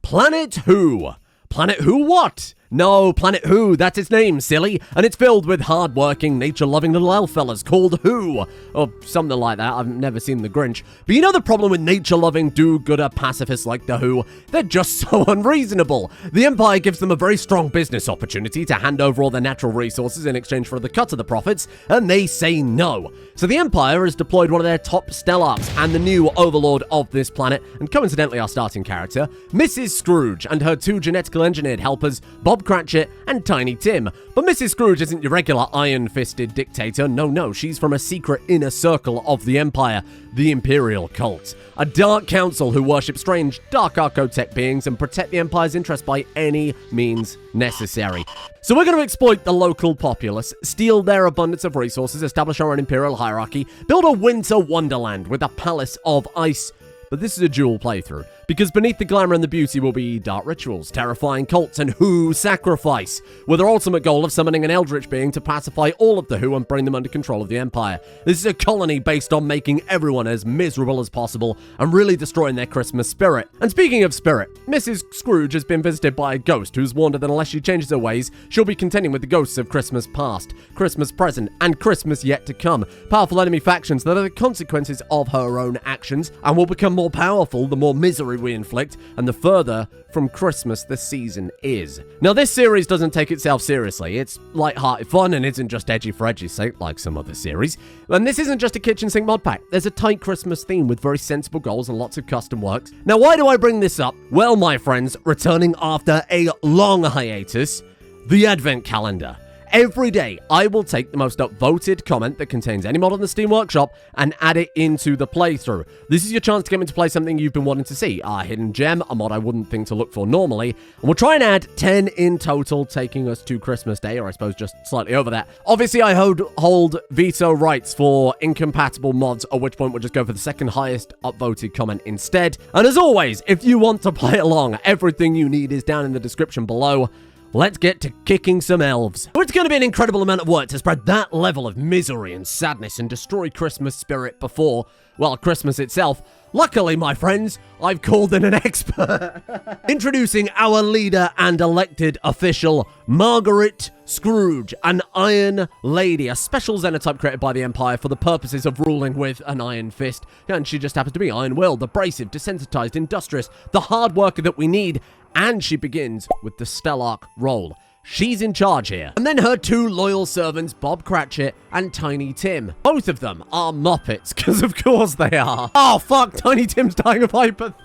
Planet Who? Planet Who what? No, Planet Who, that's its name, silly. And it's filled with hard-working, nature-loving little elf fellas called Who. Or something like that, I've never seen The Grinch. But you know the problem with nature-loving, do-gooder pacifists like the Who? They're just so unreasonable. The Empire gives them a very strong business opportunity to hand over all their natural resources in exchange for the cut of the profits, and they say no. So the Empire has deployed one of their top Stellarchs and the new overlord of this planet, and coincidentally our starting character, Mrs. Scrooge, and her two genetically engineered helpers, Bob Cratchit and Tiny Tim. But Mrs. Scrooge isn't your regular iron-fisted dictator. No, she's from a secret inner circle of the Empire, the Imperial Cult. A dark council who worship strange, dark archotech beings and protect the Empire's interests by any means necessary. So we're going to exploit the local populace, steal their abundance of resources, establish our own imperial hierarchy, build a winter wonderland with a palace of ice. But this is a dual playthrough, because beneath the glamour and the beauty will be dark rituals, terrifying cults, and Who sacrifice, with our ultimate goal of summoning an Eldritch being to pacify all of the Who and bring them under control of the Empire. This is a colony based on making everyone as miserable as possible and really destroying their Christmas spirit. And speaking of spirit, Mrs. Scrooge has been visited by a ghost who's warned her that unless she changes her ways, she'll be contending with the ghosts of Christmas past, Christmas present, and Christmas yet to come. Powerful enemy factions that are the consequences of her own actions and will become more powerful the more misery we inflict and the further from Christmas the season is. Now this series doesn't take itself seriously. It's light-hearted fun and isn't just edgy for edgy's sake like some other series. And this isn't just a kitchen sink mod pack. There's a tight Christmas theme with very sensible goals and lots of custom works. Now why do I bring this up? Well, my friends, returning after a long hiatus, the Advent Calendar. Every day, I will take the most upvoted comment that contains any mod on the Steam Workshop and add it into the playthrough. This is your chance to get me to play something you've been wanting to see. A hidden gem, a mod I wouldn't think to look for normally. And we'll try and add 10 in total, taking us to Christmas Day, or I suppose just slightly over that. Obviously, I hold veto rights for incompatible mods, at which point we'll just go for the second highest upvoted comment instead. And as always, if you want to play along, everything you need is down in the description below. Let's get to kicking some elves. It's going to be an incredible amount of work to spread that level of misery and sadness and destroy Christmas spirit before, well, Christmas itself. Luckily, my friends, I've called in an expert. Introducing our leader and elected official, Margaret Scrooge, an Iron Lady, a special xenotype created by the Empire for the purposes of ruling with an iron fist. And she just happens to be iron-willed, abrasive, desensitized, industrious, the hard worker that we need. And she begins with the Stellarch role. She's in charge here. And then her two loyal servants, Bob Cratchit and Tiny Tim. Both of them are Muppets, because of course they are. Oh, fuck, Tiny Tim's dying of hypothermia.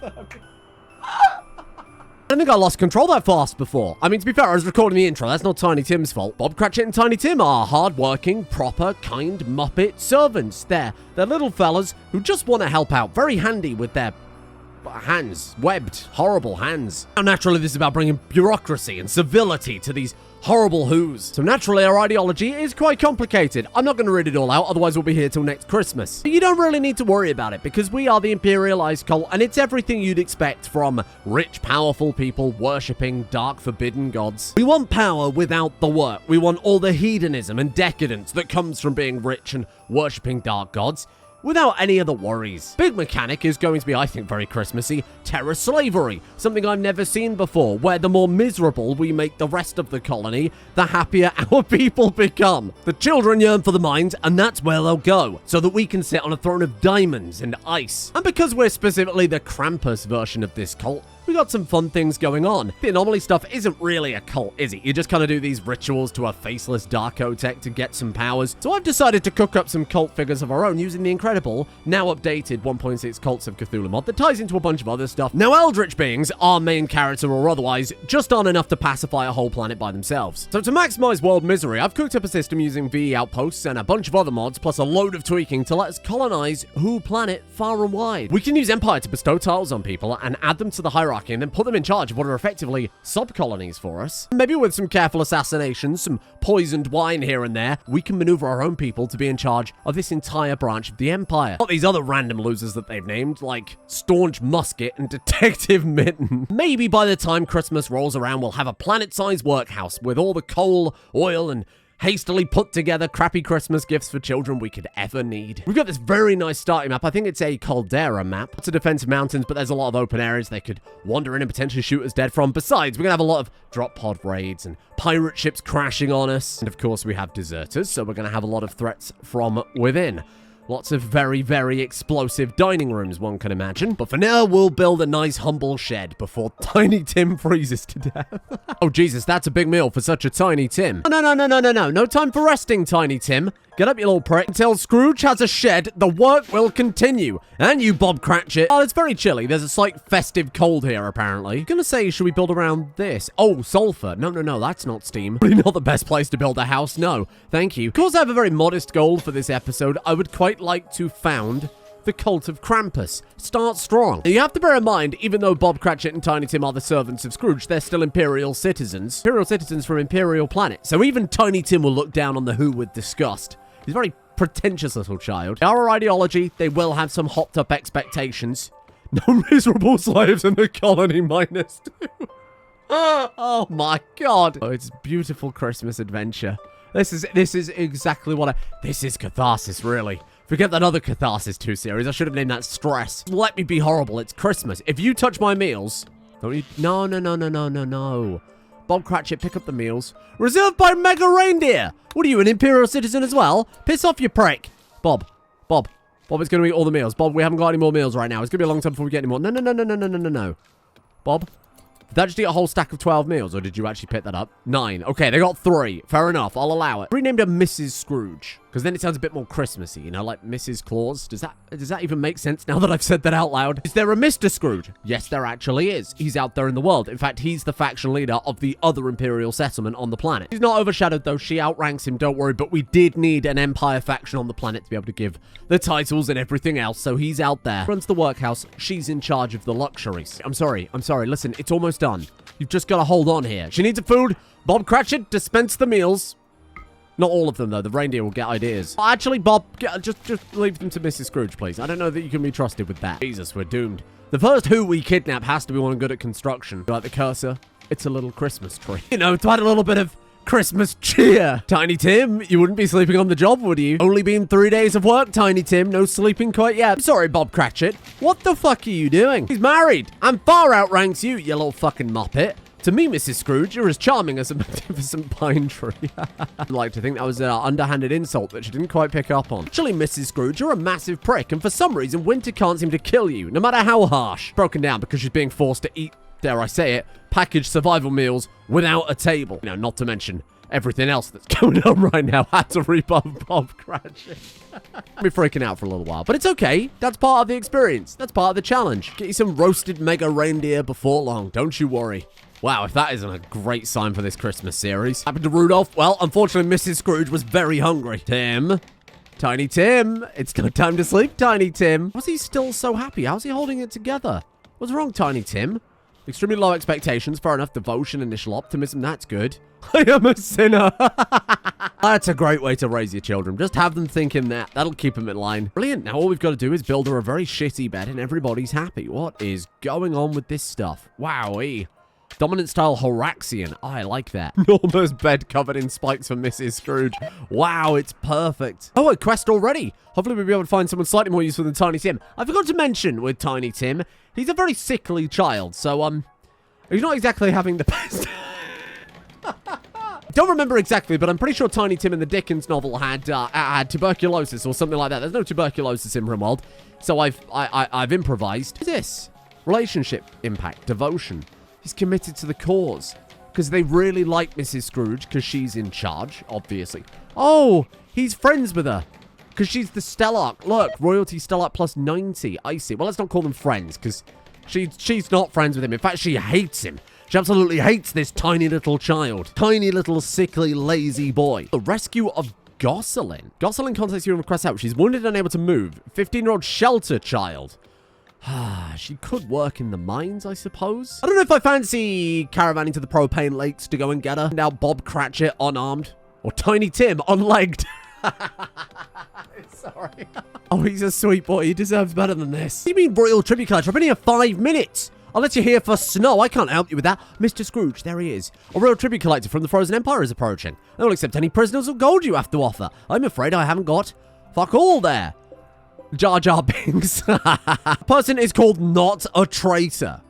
I don't think I lost control that fast before. I mean, to be fair, I was recording the intro. That's not Tiny Tim's fault. Bob Cratchit and Tiny Tim are hard-working, proper, kind Muppet servants. They're little fellas who just want to help out. Very handy with their hands, webbed, horrible hands. Now, naturally, this is about bringing bureaucracy and civility to these horrible Who's. So naturally, our ideology is quite complicated. I'm not going to read it all out, otherwise we'll be here till next Christmas. But you don't really need to worry about it, because we are the imperialized cult, and it's everything you'd expect from rich, powerful people worshipping dark, forbidden gods. We want power without the work. We want all the hedonism and decadence that comes from being rich and worshipping dark gods, without any other worries. Big mechanic is going to be, I think, very Christmassy, terror slavery, something I've never seen before, where the more miserable we make the rest of the colony, the happier our people become. The children yearn for the mines, and that's where they'll go, so that we can sit on a throne of diamonds and ice. And because we're specifically the Krampus version of this cult, we got some fun things going on. The anomaly stuff isn't really a cult, is it? You just kind of do these rituals to a faceless Darkotech to get some powers. So I've decided to cook up some cult figures of our own using the incredible, now updated 1.6 Cults of Cthulhu mod that ties into a bunch of other stuff. Now, Eldritch beings, our main character or otherwise, just aren't enough to pacify a whole planet by themselves. So to maximize world misery, I've cooked up a system using VE outposts and a bunch of other mods, plus a load of tweaking to let us colonize Who planet far and wide. We can use Empire to bestow tiles on people and add them to the hierarchy and then put them in charge of what are effectively sub-colonies for us. Maybe with some careful assassinations, some poisoned wine here and there, we can maneuver our own people to be in charge of this entire branch of the Empire. Not these other random losers that they've named, like Staunch Musket and Detective Mitten. Maybe by the time Christmas rolls around, we'll have a planet-sized workhouse with all the coal, oil, and hastily put together crappy Christmas gifts for children we could ever need. We've got this very nice starting map. I think it's a caldera map. It's a defensive mountains, but there's a lot of open areas they could wander in and potentially shoot us dead from. Besides, we're going to have a lot of drop pod raids and pirate ships crashing on us. And of course, we have deserters, so we're going to have a lot of threats from within. Lots of very, very explosive dining rooms, one can imagine. But for now, we'll build a nice, humble shed before Tiny Tim freezes to death. Oh, Jesus, that's a big meal for such a Tiny Tim. No. No time for resting, Tiny Tim. Get up, you little prick. Until Scrooge has a shed, the work will continue. And you, Bob Cratchit. Oh, it's very chilly. There's a slight festive cold here, apparently. I'm gonna say, should we build around this? Oh, sulfur. No, that's not steam. Probably not the best place to build a house. No, thank you. Of course, I have a very modest goal for this episode. I would quite like to found the cult of Krampus. Start strong. Now, you have to bear in mind, even though Bob Cratchit and Tiny Tim are the servants of Scrooge, they're still Imperial citizens. Imperial citizens from Imperial planet. So even Tiny Tim will look down on the Who with disgust. He's a very pretentious little child. They are our ideology. They will have some hopped up expectations. No miserable slaves in the colony -2. Oh my God. Oh, it's a beautiful Christmas adventure. This is exactly what this is catharsis, really. Forget that other Catharsis 2 series. I should have named that Stress. Let me be horrible. It's Christmas. If you touch my meals... Don't you... No. Bob Cratchit, pick up the meals. Reserved by Mega Reindeer. What are you, an Imperial citizen as well? Piss off, you prick. Bob, it's going to eat all the meals. Bob, we haven't got any more meals right now. It's going to be a long time before we get any more. No. Bob? Did that just eat a whole stack of 12 meals, or did you actually pick that up? 9. Okay, they got 3. Fair enough. I'll allow it. Renamed her Mrs. Scrooge, because then it sounds a bit more Christmassy, you know, like Mrs. Claus. Does that even make sense now that I've said that out loud? Is there a Mr. Scrooge? Yes, there actually is. He's out there in the world. In fact, he's the faction leader of the other Imperial settlement on the planet. He's not overshadowed, though. She outranks him, don't worry, but we did need an Empire faction on the planet to be able to give the titles and everything else, so he's out there. Runs the workhouse. She's in charge of the luxuries. I'm sorry. Listen, it's almost done. You've just got to hold on here. She needs a food. Bob Cratchit, dispense the meals. Not all of them, though. The reindeer will get ideas. Actually, Bob, just leave them to Mrs. Scrooge, please. I don't know that you can be trusted with that. Jesus, we're doomed. The first Who we kidnap has to be one good at construction. You like the cursor? It's a little Christmas tree. You know, to add a little bit of Christmas cheer. Tiny Tim, you wouldn't be sleeping on the job, would you? Only been 3 days of work, Tiny Tim. No sleeping quite yet. I'm sorry, Bob Cratchit. What the fuck are you doing? He's married and far outranks you, you little fucking muppet. To me, Mrs. Scrooge, you're as charming as a magnificent pine tree. I'd like to think that was an underhanded insult that she didn't quite pick up on. Actually, Mrs. Scrooge, you're a massive prick, and for some reason, winter can't seem to kill you, no matter how harsh. Broken down because she's being forced to eat, dare I say it, packaged survival meals without a table. You know, not to mention everything else that's going on right now. Had to rebuff Bob Cratchit. I'll be freaking out for a little while, but it's okay. That's part of the experience. That's part of the challenge. Get you some roasted mega reindeer before long. Don't you worry. Wow, if that isn't a great sign for this Christmas series. Happened to Rudolph? Well, unfortunately, Mrs. Scrooge was very hungry. Tim. Tiny Tim. It's no time to sleep, Tiny Tim. Was he still so happy? How's he holding it together? What's wrong, Tiny Tim? Extremely low expectations. Fair enough. Devotion, initial optimism. That's good. I am a sinner. That's a great way to raise your children. Just have them thinking that. That'll keep them in line. Brilliant. Now all we've got to do is build her a very shitty bed and everybody's happy. What is going on with this stuff? Wowee. Dominant style Horaxian. Oh, I like that. Enormous bed covered in spikes for Mrs. Scrooge. Wow, it's perfect. Oh, a quest already. Hopefully we'll be able to find someone slightly more useful than Tiny Tim. I forgot to mention with Tiny Tim, he's a very sickly child. So, he's not exactly having the best... Don't remember exactly, but I'm pretty sure Tiny Tim in the Dickens novel had tuberculosis or something like that. There's no tuberculosis in Rimworld, so I've improvised. What is this? Relationship impact, devotion. He's committed to the cause because they really like Mrs. Scrooge because she's in charge, obviously. Oh, he's friends with her because she's the Stellarch. Look, royalty Stellarch plus 90. I see. Well, let's not call them friends because she's not friends with him. In fact, she hates him. She absolutely hates this tiny little child. Tiny little sickly, lazy boy. The rescue of Gosselin. Gosselin contacts you and requests help. She's wounded and unable to move. 15-year-old shelter child. She could work in the mines, I suppose. I don't know if I fancy caravanning to the propane lakes to go and get her. Now Bob Cratchit unarmed. Or Tiny Tim unlegged. Sorry. Oh, he's a sweet boy. He deserves better than this. What do you mean royal tribute collector? I've been here 5 minutes. Unless you're here for snow, I can't help you with that. Mr. Scrooge, there he is. A royal tribute collector from the Frozen Empire is approaching. I will accept any prisoners or gold you have to offer. I'm afraid I haven't got fuck all there. Jar Jar Binks. Person is called not a traitor.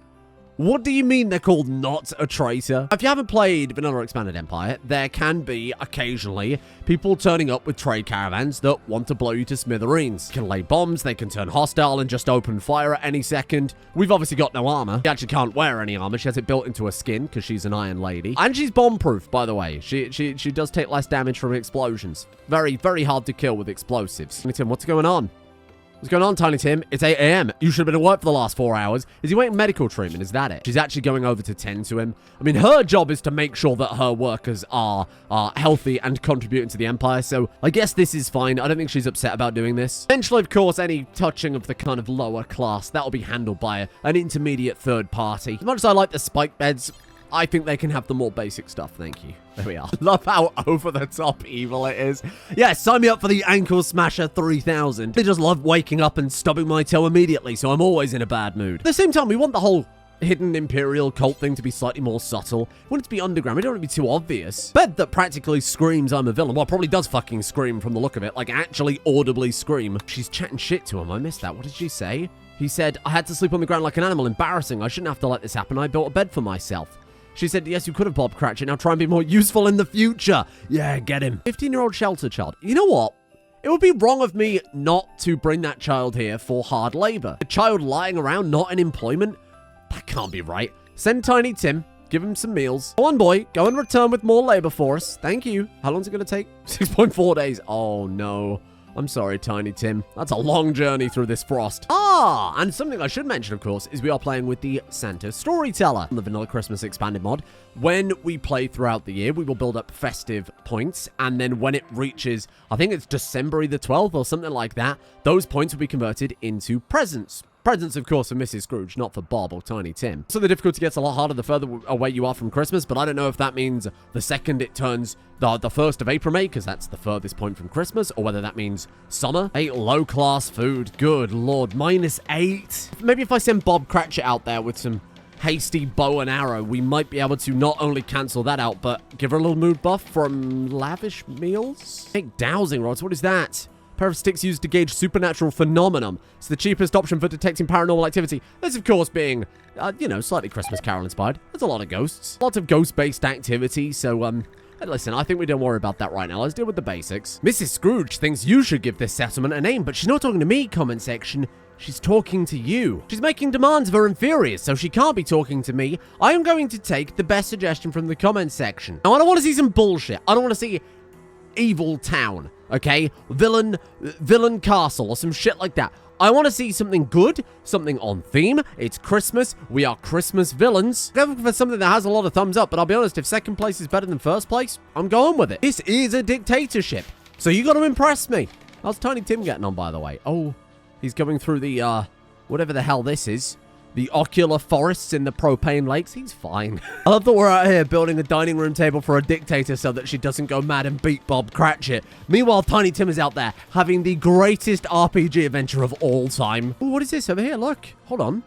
What do you mean they're called not a traitor? If you haven't played Vanilla Expanded Empire, there can be, occasionally, people turning up with trade caravans that want to blow you to smithereens. They can lay bombs, they can turn hostile and just open fire at any second. We've obviously got no armor. She actually can't wear any armor. She has it built into her skin because she's an Iron Lady. And she's bomb-proof, by the way. She does take less damage from explosions. Very, very hard to kill with explosives. Tim, what's going on? What's going on, Tiny Tim? It's 8 a.m. You should have been at work for the last 4 hours. Is he waiting medical treatment? Is that it? She's actually going over to tend to him. I mean, her job is to make sure that her workers are healthy and contributing to the Empire, so I guess this is fine. I don't think she's upset about doing this. Eventually, of course, any touching of the kind of lower class, that'll be handled by an intermediate third party. As much as I like the spike beds, I think they can have the more basic stuff. Thank you. There we are. Love how over-the-top evil it is. Yeah, sign me up for the Ankle Smasher 3000. They just love waking up and stubbing my toe immediately, so I'm always in a bad mood. At the same time, we want the whole hidden Imperial cult thing to be slightly more subtle. We want it to be underground. We don't want it to be too obvious. Bed that practically screams I'm a villain. Well, probably does fucking scream from the look of it. Like, actually audibly scream. She's chatting shit to him. I missed that. What did she say? He said, I had to sleep on the ground like an animal. Embarrassing. I shouldn't have to let this happen. I built a bed for myself. She said, yes, you could have, Bob Cratchit. Now try and be more useful in the future. Yeah, get him. 15-year-old shelter child. You know what? It would be wrong of me not to bring that child here for hard labor. A child lying around, not in employment? That can't be right. Send Tiny Tim. Give him some meals. Go on, boy. Go and return with more labor for us. Thank you. How long's it going to take? 6.4 days. Oh, no. I'm sorry, Tiny Tim. That's a long journey through this frost. And something I should mention, of course, is we are playing with the Santa Storyteller on the Vanilla Christmas Expanded mod. When we play throughout the year, we will build up festive points, and then when it reaches, I think it's December the 12th or something like that, those points will be converted into presents. Presents, of course, for Mrs. Scrooge, not for Bob or Tiny Tim. So the difficulty gets a lot harder the further away you are from Christmas, but I don't know if that means the second it turns the 1st of April, May, because that's the furthest point from Christmas, or whether that means summer. 8 low-class food. Good lord. -8. Maybe if I send Bob Cratchit out there with some hasty bow and arrow, we might be able to not only cancel that out, but give her a little mood buff from lavish meals. Take dowsing rods. What is that? Pair of sticks used to gauge supernatural phenomenon. It's the cheapest option for detecting paranormal activity. This, of course, being, slightly Christmas Carol inspired. There's a lot of ghosts. Lots of ghost-based activity, so, hey, listen, I think we don't worry about that right now. Let's deal with the basics. Mrs. Scrooge thinks you should give this settlement a name, but she's not talking to me, comment section. She's talking to you. She's making demands of her inferiors, so she can't be talking to me. I am going to take the best suggestion from the comment section. Now, I don't want to see some bullshit. I don't want to see evil town. Okay, villain castle or some shit like that. I want to see something good, something on theme. It's Christmas. We are Christmas villains. Go for something that has a lot of thumbs up, but I'll be honest, if second place is better than first place, I'm going with it. This is a dictatorship, so you got to impress me. How's Tiny Tim getting on, by the way? Oh, he's going through the, whatever the hell this is. The ocular forests in the propane lakes. He's fine. I love that we're out here building a dining room table for a dictator so that she doesn't go mad and beat Bob Cratchit. Meanwhile, Tiny Tim is out there having the greatest RPG adventure of all time. Ooh, what is this over here? Look. Hold on.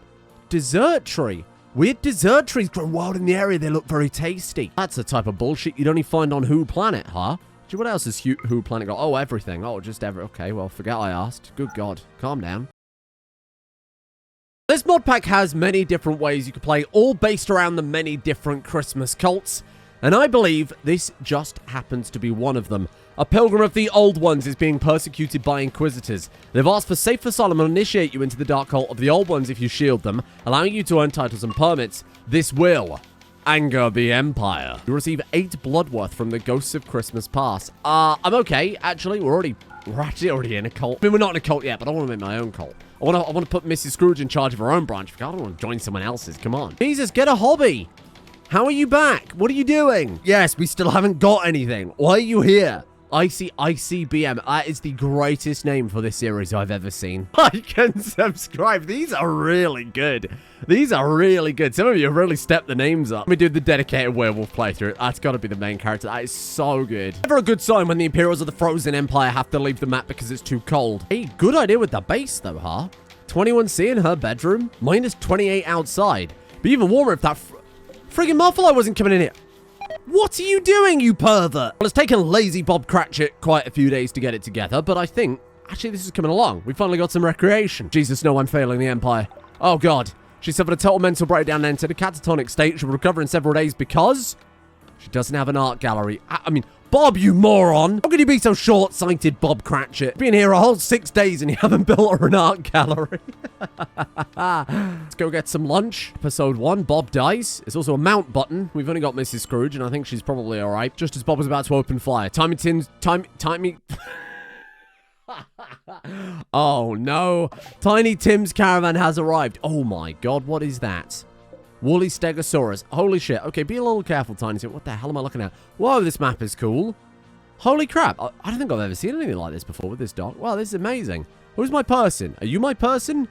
Dessert tree. Weird dessert trees grow wild in the area. They look very tasty. That's the type of bullshit you'd only find on Who Planet, huh? What else has Who Planet got? Oh, everything. Oh, just okay, well, forget I asked. Good God. Calm down. This mod pack has many different ways you can play, all based around the many different Christmas cults, and I believe this just happens to be one of them. A pilgrim of the Old Ones is being persecuted by Inquisitors. They've asked for safe asylum and initiate you into the dark cult of the Old Ones if you shield them, allowing you to earn titles and permits. This will anger the Empire. You receive 8 Bloodworth from the Ghosts of Christmas Past. I'm okay, actually. We're actually already in a cult. I mean, we're not in a cult yet, but I want to make my own cult. I want to put Mrs. Scrooge in charge of her own branch. I don't want to join someone else's. Come on. Jesus, get a hobby. How are you back? What are you doing? Yes, we still haven't got anything. Why are you here? ICBM. That is the greatest name for this series I've ever seen. Like and subscribe. These are really good. These are really good. Some of you have really stepped the names up. Let me do the dedicated werewolf playthrough. That's got to be the main character. That is so good. Never a good sign when the Imperials of the Frozen Empire have to leave the map because it's too cold. Hey, good idea with the base though, huh? 21C in her bedroom. -28 outside. Be even warmer if that friggin' Muffalo wasn't coming in here. What are you doing, you pervert? Well, it's taken lazy Bob Cratchit quite a few days to get it together, but I think, actually, this is coming along. We finally got some recreation. Jesus, no, I'm failing the Empire. Oh, God. She suffered a total mental breakdown and entered a catatonic state. She will recover in several days because she doesn't have an art gallery. I mean, Bob, you moron. How can you be so short-sighted, Bob Cratchit? Been here a whole 6 days and you haven't built her an art gallery. Let's go get some lunch. Episode 1, Bob dies. There's also a mount button. We've only got Mrs. Scrooge, and I think she's probably all right. Just as Bob was about to open fire. Timey. Oh, no. Tiny Tim's caravan has arrived. Oh, my God. What is that? Woolly Stegosaurus. Holy shit. Okay, be a little careful, Tiny Tim. What the hell am I looking at? Whoa, this map is cool. Holy crap. I don't think I've ever seen anything like this before with this dog. Wow, this is amazing. Who's my person? Are you my person?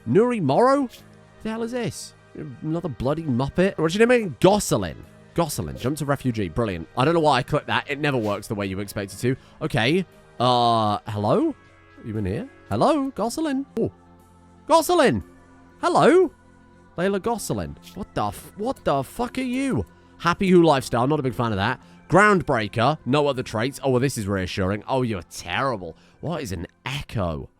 Nuri Morrow? What the hell is this? Another bloody Muppet? What's your name again? Gosselin. Gosselin. Jump to refugee. Brilliant. I don't know why I clicked that. It never works the way you expect it to. Okay. Hello? Are you in here? Hello? Gosselin? Oh. Gosselin! Hello? Layla Gosselin. What the fuck are you? Happy Who lifestyle. Not a big fan of that. Groundbreaker. No other traits. Oh, well, this is reassuring. Oh, you're terrible. What is an echo?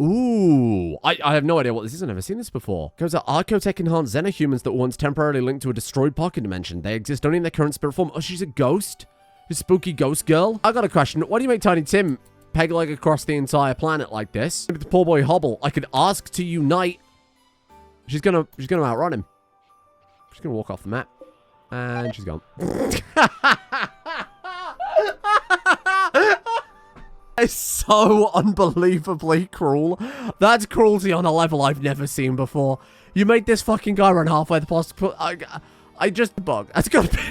Ooh. I have no idea what this is. I've never seen this before. Goes are Archotech enhanced xenohumans that were once temporarily linked to a destroyed pocket dimension. They exist only in their current spirit form. Oh, she's a ghost? A spooky ghost girl? I got a question. Why do you make Tiny Tim peg leg across the entire planet like this? Maybe the poor boy hobble. I could ask to unite. She's gonna outrun him. She's gonna walk off the map. And she's gone. It's so unbelievably cruel. That's cruelty on a level I've never seen before. You made this fucking guy run halfway the possible. I just bug. That's gotta be.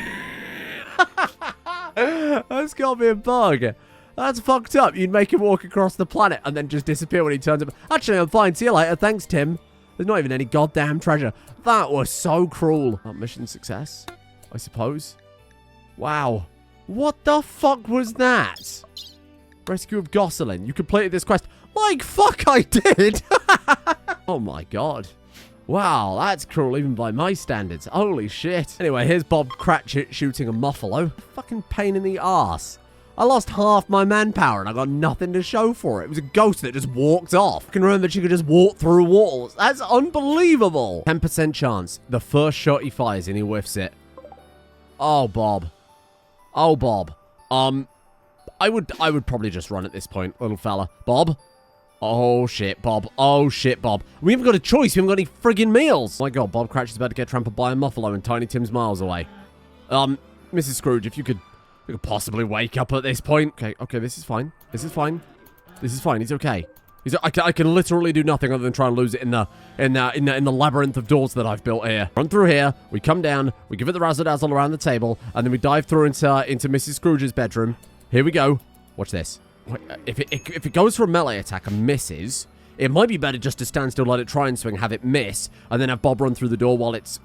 That's gotta be a bug. That's fucked up. You'd make him walk across the planet and then just disappear when he turns up. Actually, I'm fine. See you later. Thanks, Tim. There's not even any goddamn treasure. That was so cruel. Mission success, I suppose. Wow. What the fuck was that? Rescue of Gosselin. You completed this quest. Like, fuck, I did. Oh, my God. Wow, that's cruel even by my standards. Holy shit. Anyway, here's Bob Cratchit shooting a Muffalo. Fucking pain in the arse. I lost half my manpower and I got nothing to show for it. It was a ghost that just walked off. I can remember she could just walk through walls. That's unbelievable. 10% chance. The first shot he fires and he whiffs it. Oh, Bob. Oh, Bob. I would probably just run at this point, little fella. Bob? Oh, shit, Bob. Oh, shit, Bob. We haven't got a choice. We haven't got any friggin' meals. Oh, my God, Bob Cratchit's about to get trampled by a Muffalo and Tiny Tim's miles away. Mrs. Scrooge, if you could possibly wake up at this point. Okay, this is fine. This is fine. This is fine. He's okay. I can literally do nothing other than try and lose it in the labyrinth of doors that I've built here. Run through here. We come down. We give it the razzle-dazzle around the table, and then we dive through into Mrs. Scrooge's bedroom. Here we go. Watch this. Wait, if it goes for a melee attack and misses, it might be better just to stand still, let it try and swing, have it miss, and then have Bob run through the door while it's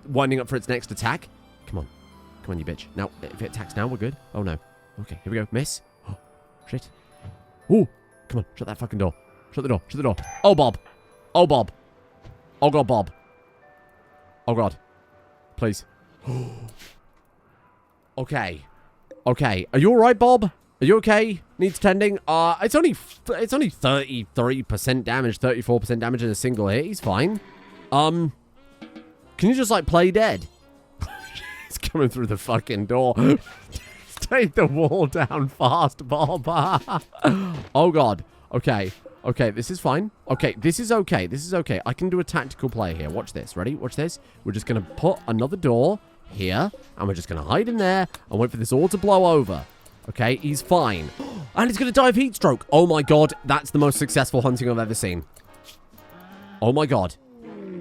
winding up for its next attack. Come on. Come on, you bitch. Now, if it attacks now, we're good. Oh, no. Okay, here we go. Miss. Oh, shit. Ooh. Come on. Shut that fucking door. Shut the door. Shut the door. Oh, Bob. Oh, Bob. Oh, God, Bob. Oh, God. Please. Okay. Okay. Are you all right, Bob? Are you okay? Needs tending? It's only 33% damage, 34% damage in a single hit. He's fine. Can you just, like, play dead? He's coming through the fucking door. Take the wall down fast, Bob. Oh, God. Okay. Okay, this is fine. Okay, this is okay. This is okay. I can do a tactical play here. Watch this. Ready? Watch this. We're just going to put another door here, and we're just going to hide in there and wait for this all to blow over. Okay, he's fine. And he's going to die of heat stroke. Oh, my God. That's the most successful hunting I've ever seen. Oh, my God.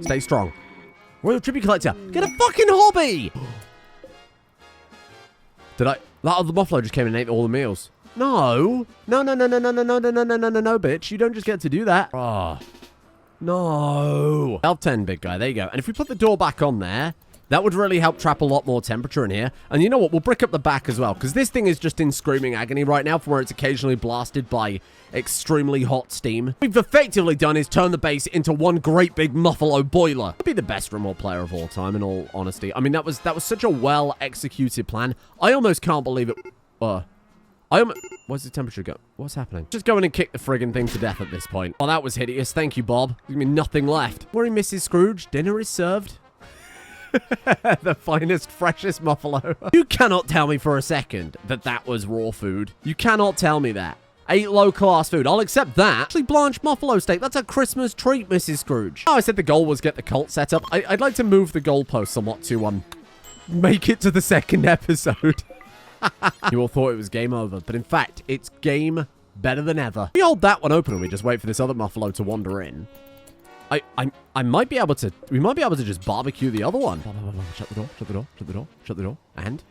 Stay strong. Royal Tribute Collector. Get a fucking hobby. That other Muffalo just came in and ate all the meals. No. No, bitch. You don't just get to do that. Oh. No. Elf 10, big guy. There you go. And if we put the door back on there, That would really help trap a lot more temperature in here. And you know what? We'll brick up the back as well, because this thing is just in screaming agony right now from where it's occasionally blasted by extremely hot steam. What we've effectively done is turn the base into one great big Muffalo boiler. I'd be the best Rimworld player of all time, in all honesty. I mean, that was such a well-executed plan. I almost can't believe it. Where's the temperature go? What's happening? Just go in and kick the friggin' thing to death at this point. Oh, that was hideous. Thank you, Bob. There's gonna be nothing left. Worry, Mrs. Scrooge. Dinner is served. The finest, freshest Muffalo. You cannot tell me for a second that that was raw food. You cannot tell me that. Ate low-class food. I'll accept that. Actually, blanched Muffalo steak. That's a Christmas treat, Mrs. Scrooge. Oh, I said the goal was get the cult set up. I'd like to move the goalpost somewhat to, make it to the second episode. You all thought it was game over, but in fact, it's game better than ever. We hold that one open and we just wait for this other Muffalo to wander in. I might be able to, we might be able to just barbecue the other one. Shut the door, shut the door, shut the door, shut the door, and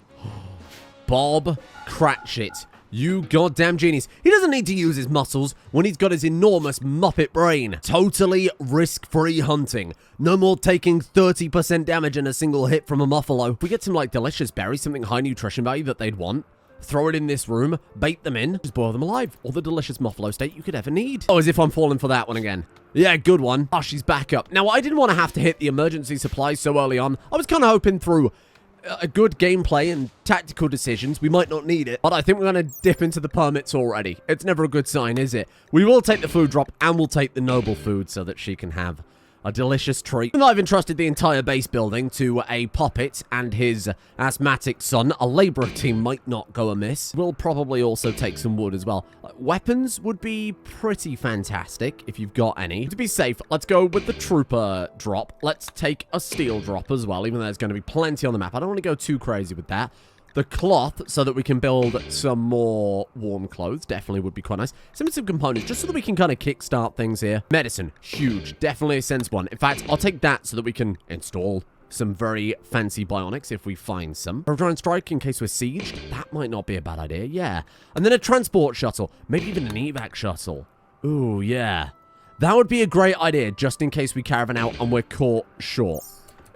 Bob Cratchit, you goddamn genius. He doesn't need to use his muscles when he's got his enormous Muppet brain. Totally risk-free hunting. No more taking 30% damage in a single hit from a Muffalo. If we get some, like, delicious berries, something high nutrition value that they'd want, throw it in this room, bait them in, just boil them alive. All the delicious Muffalo steak you could ever need. Oh, as if I'm falling for that one again. Yeah, good one. Oh, she's back up. Now, I didn't want to have to hit the emergency supplies so early on. I was kind of hoping through a good gameplay and tactical decisions, we might not need it. But I think we're going to dip into the permits already. It's never a good sign, is it? We will take the food drop and we'll take the noble food so that she can have a delicious treat. And I've entrusted the entire base building to a puppet and his asthmatic son. A laborer team might not go amiss. We'll probably also take some wood as well. Weapons would be pretty fantastic if you've got any. To be safe, let's go with the trooper drop. Let's take a steel drop as well, even though there's going to be plenty on the map. I don't want to go too crazy with that. The cloth, so that we can build some more warm clothes, definitely would be quite nice. Some components, just so that we can kind of kickstart things here. Medicine, huge, definitely a sense one. In fact, I'll take that so that we can install some very fancy bionics if we find some. A drone strike in case we're sieged, that might not be a bad idea, yeah. And then a transport shuttle, maybe even an evac shuttle. Ooh, yeah. That would be a great idea, just in case we caravan out and we're caught short.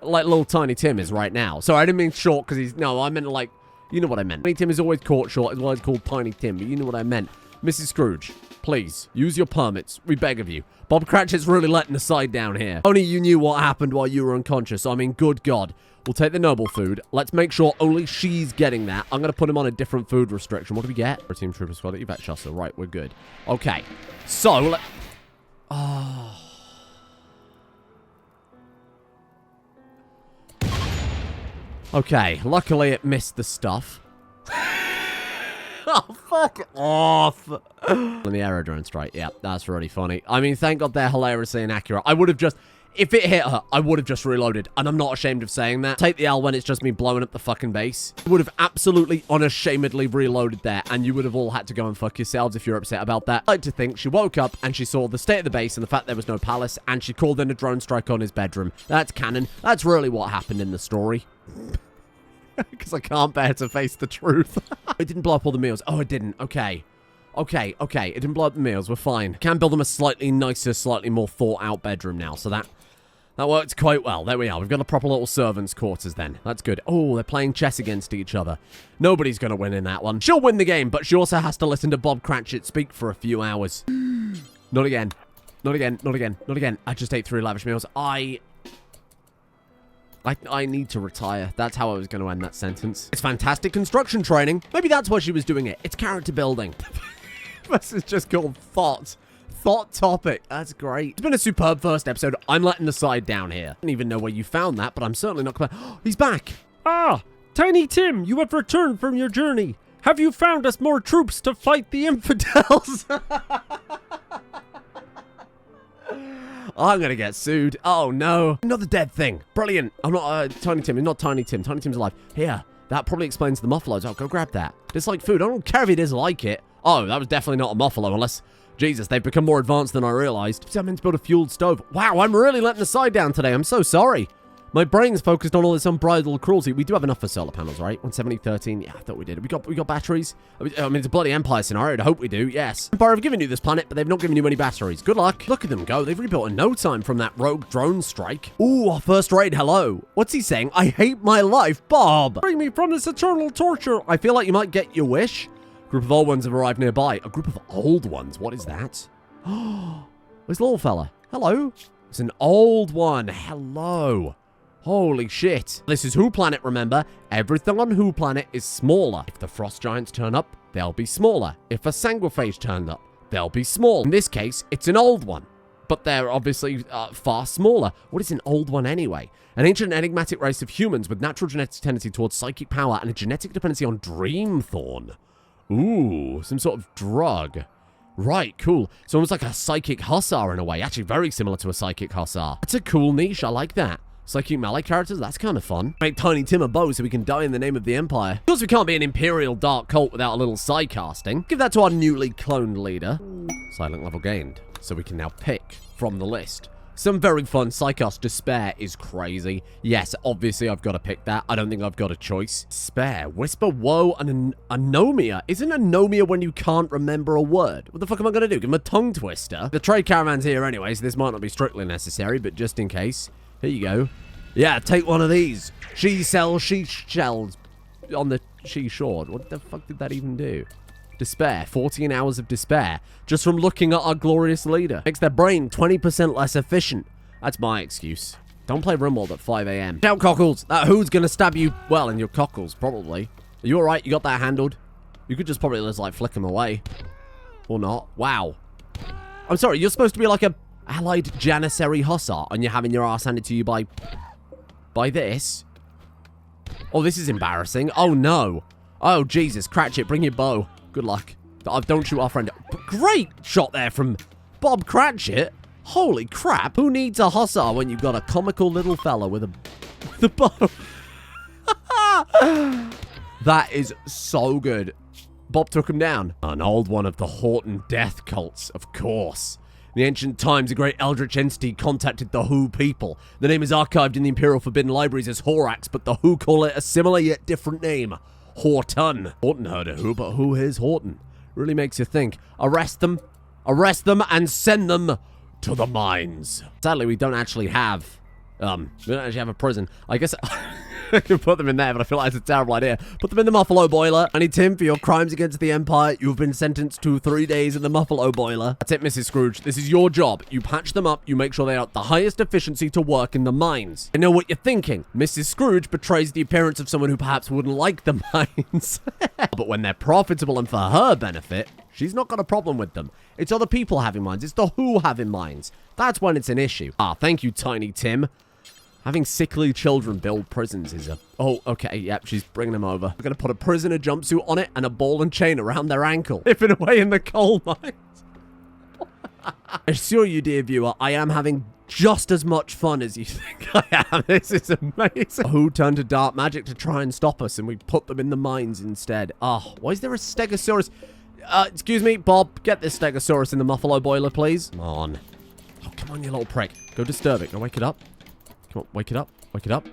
Like little Tiny Tim is right now. So I didn't mean short because he's, no, I meant like, you know what I meant. Tiny Tim is always caught short, is why it's called Tiny Tim, but you know what I meant. Mrs. Scrooge, please, use your permits. We beg of you. Bob Cratchit's really letting the side down here. Only you knew what happened while you were unconscious. I mean, good God. We'll take the noble food. Let's make sure only she's getting that. I'm going to put him on a different food restriction. What do we get? For Team Trooper Squad, evac shuttle. Right, we're good. Okay. So, oh. Okay, luckily it missed the stuff. Oh, fuck off. And the aerodrone strike. Yeah, that's really funny. I mean, thank God they're hilariously inaccurate. I would have just, if it hit her, I would have just reloaded. And I'm not ashamed of saying that. Take the L when it's just me blowing up the fucking base. I would have absolutely unashamedly reloaded there. And you would have all had to go and fuck yourselves if you're upset about that. I like to think she woke up and she saw the state of the base and the fact there was no palace. And she called in a drone strike on his bedroom. That's canon. That's really what happened in the story. Because I can't bear to face the truth. It didn't blow up all the meals. Oh, it didn't. Okay. Okay. It didn't blow up the meals. We're fine. Can build them a slightly nicer, slightly more thought-out bedroom now. So that worked quite well. There we are. We've got a proper little servants' quarters then. That's good. Oh, they're playing chess against each other. Nobody's going to win in that one. She'll win the game, but she also has to listen to Bob Cratchit speak for a few hours. Not again. Not again. Not again. Not again. I just ate 3 lavish meals. I need to retire. That's how I was going to end that sentence. It's fantastic construction training. Maybe that's why she was doing it. It's character building. This is just called Thought. Thought topic. That's great. It's been a superb first episode. I'm letting the side down here. I don't even know where you found that, but I'm certainly not going to... He's back. Ah, Tiny Tim, you have returned from your journey. Have you found us more troops to fight the infidels? I'm going to get sued. Oh, no. Another dead thing. Brilliant. I'm not Tiny Tim. It's not Tiny Tim. Tiny Tim's alive. Here. That probably explains the Muffalos. Oh, go grab that. It's like food. I don't care if it is like it. Oh, that was definitely not a Muffalo unless... Jesus, they've become more advanced than I realized. I'm meant to build a fueled stove. Wow, I'm really letting the side down today. I'm so sorry. My brain's focused on all this unbridled cruelty. We do have enough for solar panels, right? 170, 13. Yeah, I thought we did. We got batteries. I mean, it's a bloody Empire scenario. I hope we do. Yes. Empire have given you this planet, but they've not given you any batteries. Good luck. Look at them go. They've rebuilt in no time from that rogue drone strike. Ooh, our first raid. Hello. What's he saying? I hate my life, Bob. Bring me from this eternal torture. I feel like you might get your wish. A group of old ones have arrived nearby. A group of old ones? What is that? Oh, where's the little fella? Hello. It's an old one. Hello. Holy shit. This is Who Planet, remember? Everything on Who Planet is smaller. If the Frost Giants turn up, they'll be smaller. If a Sanguiphage turned up, they'll be small. In this case, it's an old one. But they're obviously far smaller. What is an old one anyway? An ancient enigmatic race of humans with natural genetic tendency towards psychic power and a genetic dependency on Dreamthorn. Ooh, some sort of drug. Right, cool. It's almost like a psychic hussar in a way. Actually, very similar to a psychic hussar. That's a cool niche. I like that. Psychic melee characters, that's kind of fun. Make Tiny Tim a bow so we can die in the name of the Empire. Of course, we can't be an Imperial dark cult without a little psycasting. Give that to our newly cloned leader. Silent level gained. So we can now pick from the list. Some very fun psycast. Despair is crazy. Yes, obviously I've got to pick that. I don't think I've got a choice. Despair, Whisper, Woe, and Anomia. Isn't Anomia when you can't remember a word? What the fuck am I going to do? Give him a tongue twister? The trade caravan's here anyway, so this might not be strictly necessary, but just in case. Here you go. Yeah, take one of these. She sells she shells on the she shore. What the fuck did that even do? Despair. 14 hours of despair. Just from looking at our glorious leader. Makes their brain 20% less efficient. That's my excuse. Don't play Rimworld at 5 a.m. Down, cockles. That who's gonna stab you, well, in your cockles, probably. Are you alright? You got that handled? You could just probably just, like, flick him away. Or not. Wow. I'm sorry, you're supposed to be like a allied Janissary hussar, and you're having your ass handed to you by this? Oh, this is embarrassing. Oh, no. Oh, Jesus. Cratchit, bring your bow. Good luck. Don't shoot our friend. Great shot there from Bob Cratchit. Holy crap. Who needs a hussar when you've got a comical little fella with a bow? That is so good. Bob took him down. An old one of the Horton death cults, of course. In the ancient times, a great Eldritch entity contacted the Who people. The name is archived in the Imperial Forbidden Libraries as Horax, but the Who call it a similar yet different name. Horton. Horton heard of Who, but who is Horton? Really makes you think. Arrest them, and send them to the mines. Sadly, we don't actually have, a prison. I guess I could put them in there, but I feel like it's a terrible idea. Put them in the Muffalo boiler. Tiny Tim, for your crimes against the Empire, you've been sentenced to 3 days in the Muffalo boiler. That's it, Mrs. Scrooge. This is your job. You patch them up. You make sure they are at the highest efficiency to work in the mines. I know what you're thinking. Mrs. Scrooge betrays the appearance of someone who perhaps wouldn't like the mines. But when they're profitable and for her benefit, she's not got a problem with them. It's other people having mines. It's the Who having mines. That's when it's an issue. Ah, thank you, Tiny Tim. Having sickly children build prisons is a... Oh, okay, yep, she's bringing them over. We're going to put a prisoner jumpsuit on it and a ball and chain around their ankle. Tipping away in the coal mines. I assure you, dear viewer, I am having just as much fun as you think I am. This is amazing. Who turned to dark magic to try and stop us, and we put them in the mines instead. Oh, why is there a Stegosaurus? Excuse me, Bob, get this Stegosaurus in the Muffalo boiler, please. Come on. Oh, come on, you little prick. Go disturb it. Go wake it up. Come on, wake it up. Wake it up.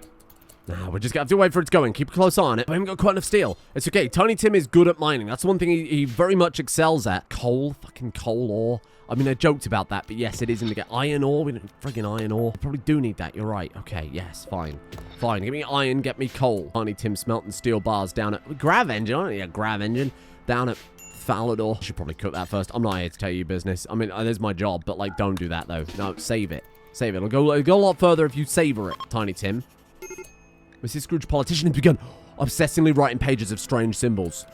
Nah, we just have to wait for it to go in. Keep a close eye on it. We haven't got quite enough steel. It's okay. Tiny Tim is good at mining. That's the one thing he very much excels at. Coal. Fucking coal ore. I mean, I joked about that, but yes, it is in the game. Iron ore. We don't need friggin' iron ore. We probably do need that. You're right. Okay, yes, fine. Fine. Give me iron. Get me coal. Tiny Tim smelting steel bars down at... Grav engine. I don't need a grav engine. Down at Falador. Should probably cook that first. I'm not here to tell you business. I mean, there's my job, but, like, don't do that, though. No, save it. Save it. It'll go a lot further if you savor it, Tiny Tim. Mrs. Scrooge, politician, has begun obsessively writing pages of strange symbols.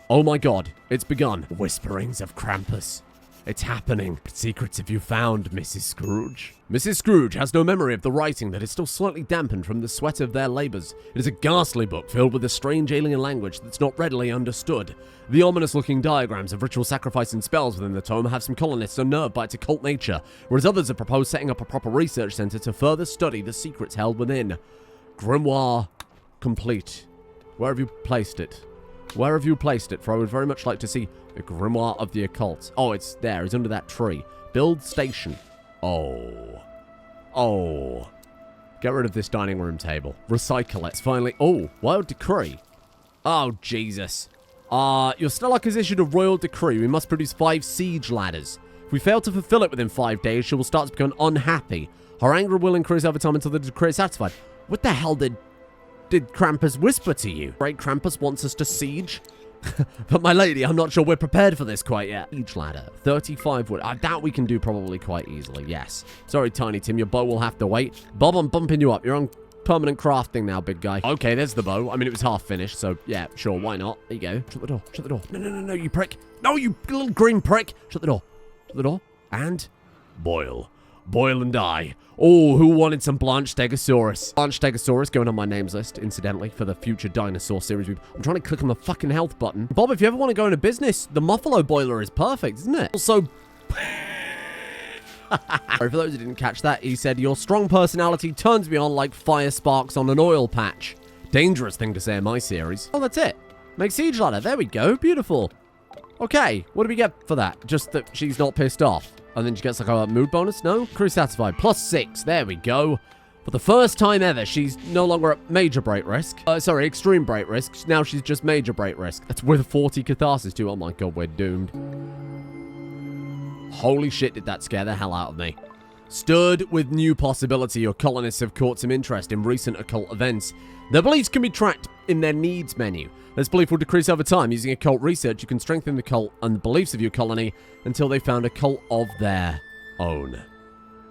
Oh my god, it's begun. Whisperings of Krampus. It's happening. What secrets have you found, Mrs. Scrooge? Mrs. Scrooge has no memory of the writing that is still slightly dampened from the sweat of their labors. It is a ghastly book filled with a strange alien language that's not readily understood. The ominous-looking diagrams of ritual sacrifice and spells within the tome have some colonists unnerved by its occult nature, whereas others have proposed setting up a proper research center to further study the secrets held within. Grimoire complete. Where have you placed it? Where have you placed it? For I would very much like to see the Grimoire of the Occult. Oh, it's there. It's under that tree. Build station. Oh. Oh. Get rid of this dining room table. Recycle it. Finally. Oh, wild decree. Oh, Jesus. Your Stellarch has issued a royal decree. We must produce 5 siege ladders. If we fail to fulfill it within 5 days, she will start to become unhappy. Her anger will increase over time until the decree is satisfied. What the hell did Krampus whisper to you? Right, Krampus wants us to siege? But my lady, I'm not sure we're prepared for this quite yet. Siege ladder. 35 wood. I doubt we can do probably quite easily, yes. Sorry, Tiny Tim, your bow will have to wait. Bob, I'm bumping you up. You're on permanent crafting now, big guy. Okay, there's the bow. I mean, it was half finished, so yeah, sure, why not? There you go. Shut the door. Shut the door. No, you prick. No, you little green prick. Shut the door. Shut the door. And boil. Boil and die. Oh, who wanted some Blanche Stegosaurus? Blanche Stegosaurus going on my names list, incidentally, for the future dinosaur series. I'm trying to click on the fucking health button. Bob, if you ever want to go into business, the Muffalo boiler is perfect, isn't it? Also... For those who didn't catch that, he said, your strong personality turns me on like fire sparks on an oil patch. Dangerous thing to say in my series. Oh, that's it. Make siege ladder. There we go. Beautiful. Okay, what do we get for that? Just that she's not pissed off. And then she gets like a mood bonus? No? Crew satisfied. +6. There we go. For the first time ever, she's no longer at major break risk. Sorry, extreme break risk. Now she's just major break risk. That's with 40 catharsis too. Oh my god, we're doomed. Holy shit, did that scare the hell out of me. Stirred with new possibility, your colonists have caught some interest in recent occult events. Their beliefs can be tracked in their needs menu. This belief will decrease over time. Using occult research, you can strengthen the cult and the beliefs of your colony until they found a cult of their own.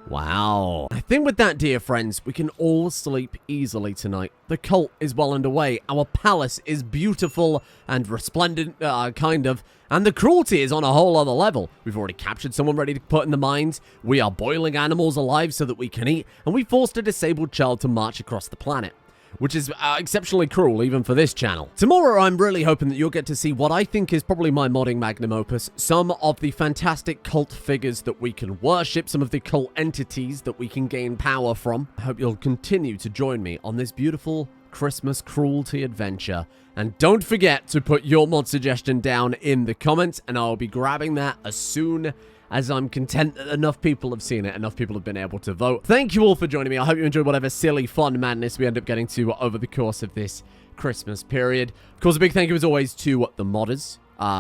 Wow. I think with that, dear friends, we can all sleep easily tonight. The cult is well underway. Our palace is beautiful and resplendent, kind of. And the cruelty is on a whole other level. We've already captured someone ready to put in the mines. We are boiling animals alive so that we can eat. And we forced a disabled child to march across the planet. Which is exceptionally cruel, even for this channel. Tomorrow, I'm really hoping that you'll get to see what I think is probably my modding magnum opus. Some of the fantastic cult figures that we can worship, some of the cult entities that we can gain power from. I hope you'll continue to join me on this beautiful Christmas cruelty adventure. And don't forget to put your mod suggestion down in the comments, and I'll be grabbing that as soon as I'm content that enough people have seen it, enough people have been able to vote. Thank you all for joining me. I hope you enjoyed whatever silly, fun madness we end up getting to over the course of this Christmas period. Of course, a big thank you as always to the modders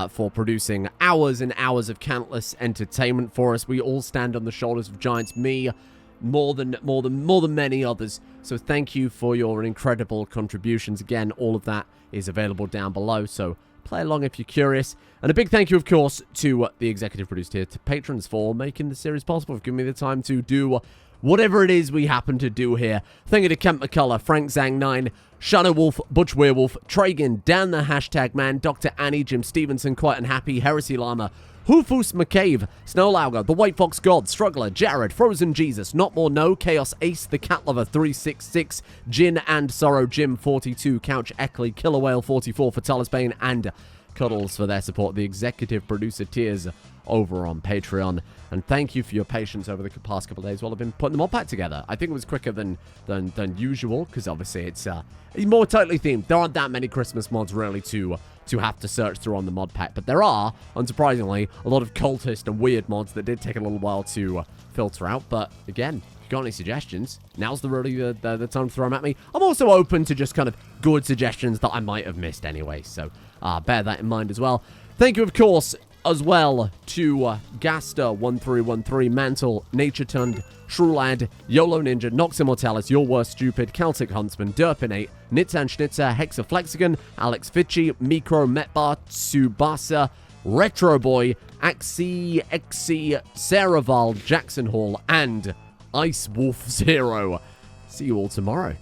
for producing hours and hours of countless entertainment for us. We all stand on the shoulders of giants, me, more than many others. So thank you for your incredible contributions. Again, all of that is available down below, so play along if you're curious. And a big thank you, of course, to the executive producer here, to patrons for making the series possible, for giving me the time to do whatever it is we happen to do here. Thank you to Kent McCullough, Frank Zang9, Shadow Wolf, Butch Werewolf, Tragan, Dan the Hashtag Man, Dr. Annie, Jim Stevenson, Quiet and Happy, Heresy Llama, Hufus McCave, Snowlauger, The White Fox God, Struggler, Jared, Frozen Jesus, Not More No, Chaos Ace, The Cat Lover 366, Jin and Sorrow, Jim 42, Couch Eckley, Killer Whale 44, Fatalis Bane, and Cuddles for their support. The executive producer tiers over on Patreon. And thank you for your patience over the past couple of days while I've been putting the mod pack together. I think it was quicker than usual, because obviously it's more tightly themed. There aren't that many Christmas mods really to have to search through on the mod pack, but there are, unsurprisingly, a lot of cultist and weird mods that did take a little while to filter out. But again, if you've got any suggestions, now's the time to throw them at me. I'm also open to just kind of good suggestions that I might have missed anyway, so bear that in mind as well. Thank you, of course, as well to Gaster1313, Mantle, Nature Tund, Shrulad, YOLO Ninja, Nox Immortalis, Your Worst Stupid, Celtic Huntsman, Derpinate, Nitzan Schnitzer, Hexaflexigan, Alex Fitchy, Micro, Metbar, Tsubasa, Retro Boy, Axie, Saraval, Jackson Hall, and Ice Wolf Zero. See you all tomorrow.